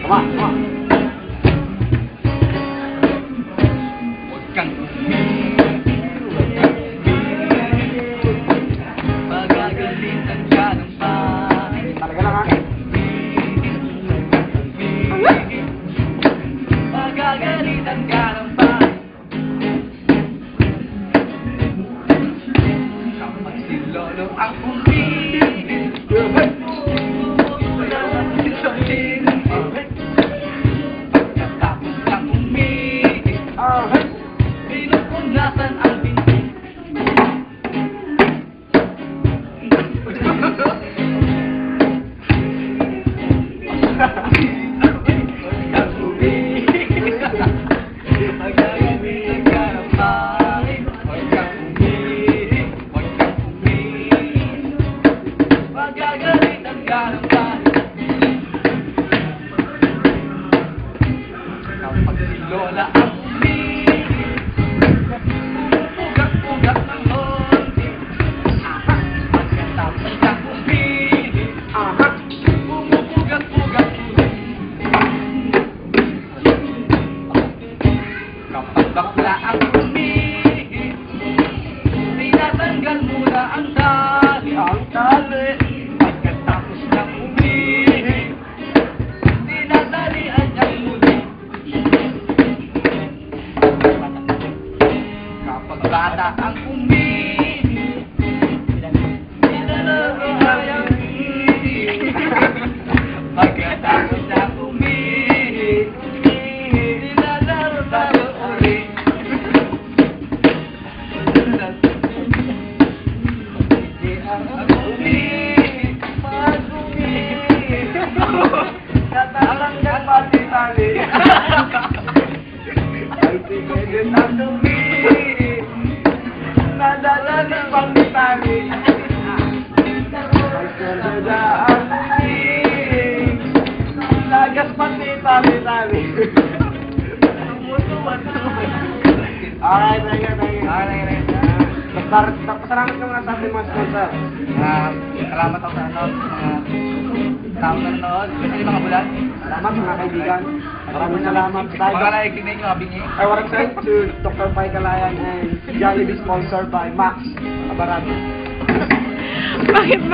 Come on, come on. Huwag kang magagalitan ka ng bahay. Talaga lang, ha? Magagalitan ka ng bahay. Kapag si Lolo ang umiinis, pagkatapos ang umiinis, pinupunasan ang binti. Magagalitan ka ng bahay. Huwag kang umiinis, huwag kang umiinis. Magagalitan ka ng bahay. Kapag si Lola ang umiinis, pumupugat-pugat ng konti. Pagkatapos ang umiinis, pumupugat-pugat ulit. Kapag bakla ang umiinis, tinatanggal muna ang tali. Pagkatapos ng umiinis, tinatalian niyang muli. Kapag bata ang umiinis, nilalaro ang inis. Pagkatapos ng umiinis, nilalaro ulit. Hindi ang umiinis, pag umiinis, tatanggal pati tali. Ay, sige ang umiinis, nadadali pati tali. Ay, sige ang umiinis, lagas pati tali-tali. Alright, thank you. Pasalamat ka muna sa ating mga sponsor. Salamat ako sa mga taong nanonood. Kasi mga bulan. Salamat mga kaibigan. Maraming salamat. Mga nakikinig nyo, abingi. I want to thank to Dr. Pai Calayan and Jollibee sponsored by Max Abarano. Bakit